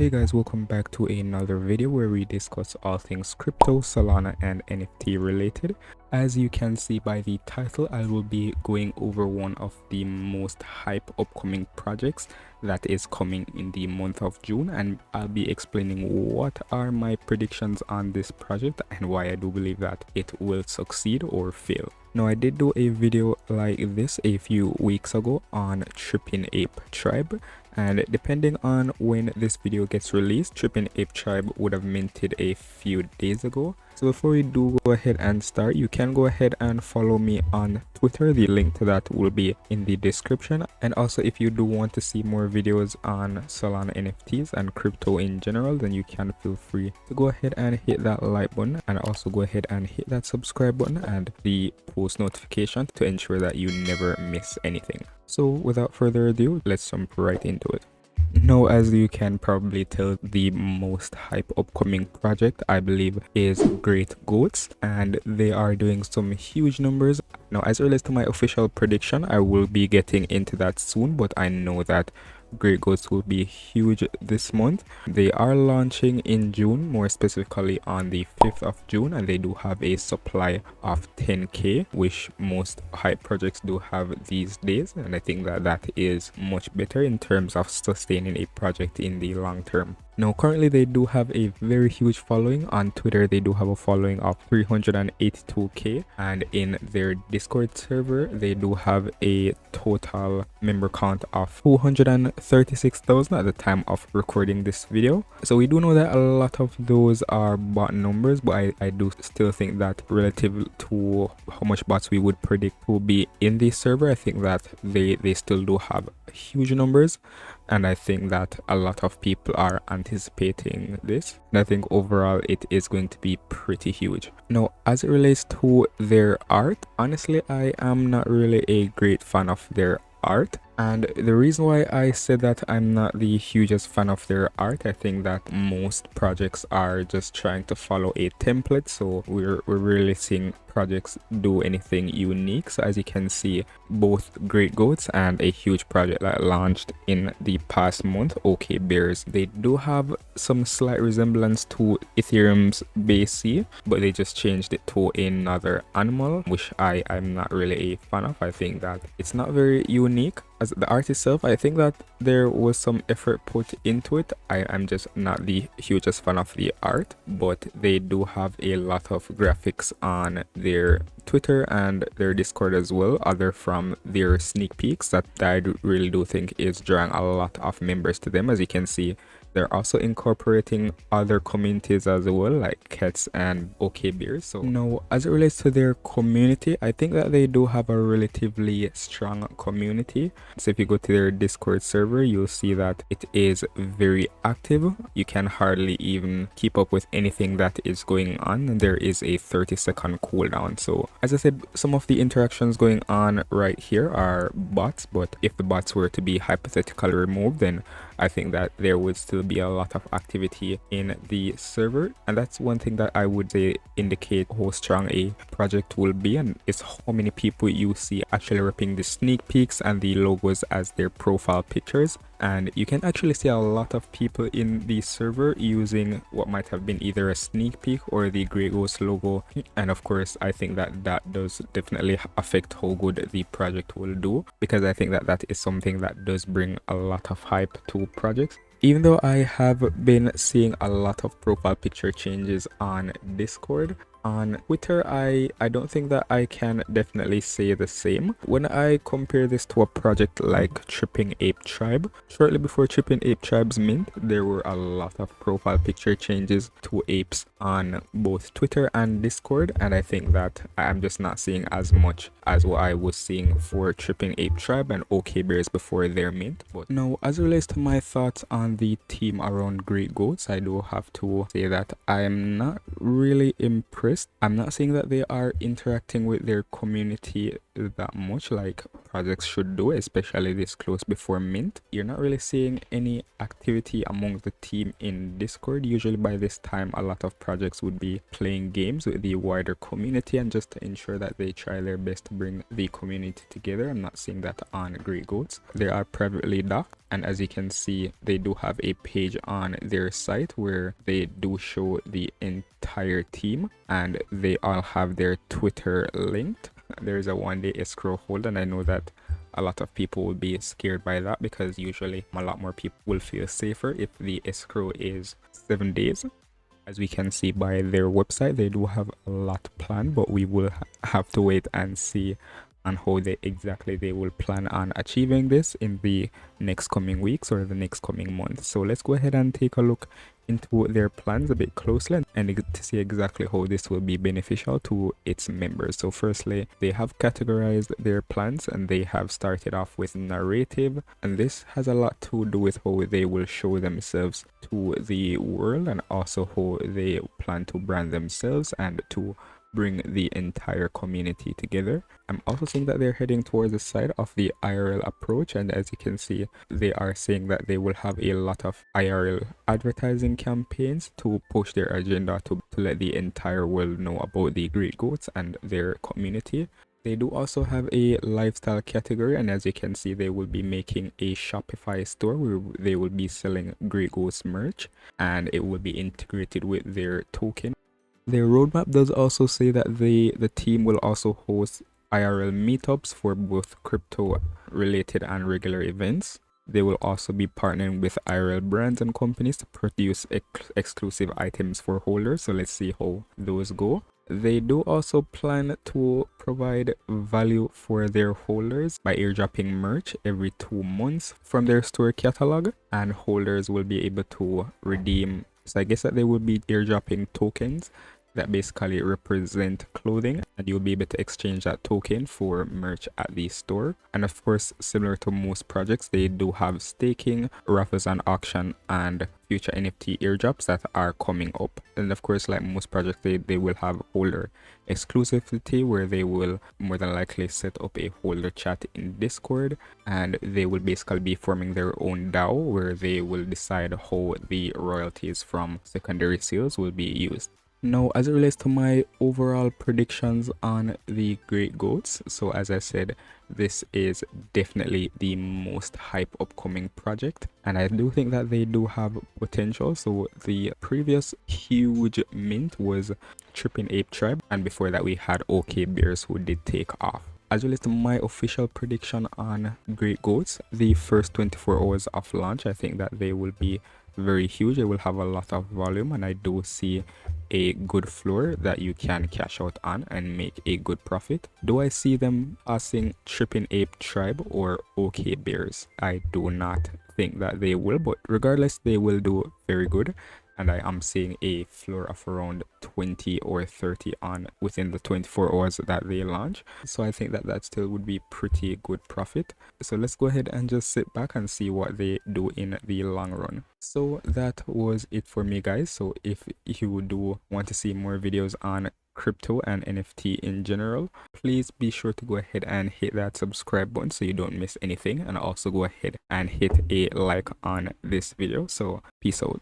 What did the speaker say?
Hey guys, welcome back to another video where we discuss all things crypto, Solana and NFT related. As you can see by the title, I will be going over one of the most hype upcoming projects that is coming in the month of June, and I'll be explaining what are my predictions on this project and why I do believe that it will succeed or fail. Now, I did do a video like this a few weeks ago on Tripping Ape Tribe, and depending on when this video gets released, Tripping Ape Tribe would have minted a few days ago. So before we do go ahead and start, you can go ahead and follow me on Twitter. The link to that will be in the description. And also, if you do want to see more videos on Solana NFTs and crypto in general, then you can feel free to go ahead and hit that like button, and also go ahead and hit that subscribe button and the post notification to ensure that you never miss anything. So without further ado, let's jump right into it. Now, as you can probably tell, the most hype upcoming project I believe is Great Goats, and they are doing some huge numbers. Now, as it relates to my official prediction, I will be getting into that soon, but I know that Great Goats will be huge this month. They are launching in June, more specifically on the 5th of June, and they do have a supply of 10k, which most hype projects do have these days, and I think that that is much better in terms of sustaining a project in the long term. Now, currently they do have a very huge following. On Twitter, they do have a following of 382k, and in their Discord server, they do have a total member count of 236,000 at the time of recording this video. So we do know that a lot of those are bot numbers, but I do still think that relative to how much bots we would predict will be in the server, I think that they still do have huge numbers, and I think that a lot of people are anticipating this, and I think overall it is going to be pretty huge. Now, as it relates to their art, honestly, I am not really a great fan of their art, and the reason why I said that I'm not the hugest fan of their art, I think that most projects are just trying to follow a template, so we're really seeing projects do anything unique. So as you can see, both Great Goats and a huge project that launched in the past month, OK Bears, they do have some slight resemblance to Ethereum's BC, but they just changed it to another animal, which I'm not really a fan of. I think that it's not very unique. As the art itself, I think that there was some effort put into it. I'm just not the hugest fan of the art, but they do have a lot of graphics on their Twitter and their Discord as well, other from their sneak peeks that I really do think is drawing a lot of members to them. As you can see, they're also incorporating other communities as well, like Cats and OK Bears. So now, as it relates to their community, I think that they do have a relatively strong community. So if you go to their Discord server, you'll see that it is very active. You can hardly even keep up with anything that is going on, and there is a 30-second cooldown. So as I said, some of the interactions going on right here are bots, but if the bots were to be hypothetically removed, then I think that there would still be a lot of activity in the server, and that's one thing that I would say indicate how strong a project will be, and it's how many people you see actually repping the sneak peeks and the logos as their profile pictures. And you can actually see a lot of people in the server using what might have been either a sneak peek or the Grey Ghost logo, and of course I think that that does definitely affect how good the project will do, because I think that that is something that does bring a lot of hype to projects. Even though I have been seeing a lot of profile picture changes on Discord, on Twitter, I don't think that I can definitely say the same. When I compare this to a project like Tripping Ape Tribe, shortly before Tripping Ape Tribe's mint, there were a lot of profile picture changes to apes on both Twitter and Discord, and I think that I'm just not seeing as much as what I was seeing for Tripping Ape Tribe and OK Bears before their mint. But now, as it relates to my thoughts on the team around Great Goats, I do have to say that I'm not really impressed. I'm not saying that they are interacting with their community that much like projects should do, especially this close before mint. You're not really seeing any activity among the team in Discord. Usually by this time, a lot of projects would be playing games with the wider community, and just to ensure that they try their best to bring the community together. I'm not seeing that on Great Goats. They are privately docked, And as you can see, they do have a page on their site where they do show the entire team, and they all have their Twitter linked. There's a 1-day escrow hold, and I know that a lot of people will be scared by that because usually a lot more people will feel safer if the escrow is 7 days. As we can see by their website, they do have a lot planned, but we will have to wait and see on how they will plan on achieving this in the next coming weeks or the next coming month. So let's go ahead and take a look into their plans a bit closely and to see exactly how this will be beneficial to its members. So firstly, they have categorized their plans, and they have started off with narrative, and this has a lot to do with how they will show themselves to the world, and also how they plan to brand themselves and to bring the entire community together. I'm also seeing that they're heading towards the side of the IRL approach, and as you can see, they are saying that they will have a lot of IRL advertising campaigns to push their agenda to let the entire world know about the Great Goats and their community. They do also have a lifestyle category, and as you can see, they will be making a Shopify store where they will be selling Great Goats merch, and it will be integrated with their token. Their roadmap does also say that the team will also host IRL meetups for both crypto related and regular events. They will also be partnering with IRL brands and companies to produce exclusive items for holders. So let's see how those go. They do also plan to provide value for their holders by airdropping merch every 2 months from their store catalog, and holders will be able to redeem. So I guess that they will be airdropping tokens that basically represent clothing, and you'll be able to exchange that token for merch at the store. And of course, similar to most projects, they do have staking, raffles and auction, and future NFT airdrops that are coming up. And of course, like most projects, they will have holder exclusivity, where they will more than likely set up a holder chat in Discord, and they will basically be forming their own DAO where they will decide how the royalties from secondary sales will be used. Now, as it relates to my overall predictions on the Great Goats, so as I said, this is definitely the most hype upcoming project, and I do think that they do have potential. So the previous huge mint was Tripping Ape Tribe, and before that we had OK Bears, who did take off. As well as to my official prediction on Great Goats, the first 24 hours of launch, I think that they will be very huge. They will have a lot of volume, and I do see a good floor that you can cash out on and make a good profit. Do I see them passing Tripping Ape Tribe or OK Bears? I do not think that they will, but regardless, they will do very good. And I am seeing a floor of around 20 or 30 on within the 24 hours that they launch. So I think that that still would be pretty good profit. So let's go ahead and just sit back and see what they do in the long run. So that was it for me, guys. So if you do want to see more videos on crypto and NFT in general, please be sure to go ahead and hit that subscribe button so you don't miss anything, and also go ahead and hit a like on this video. So peace out.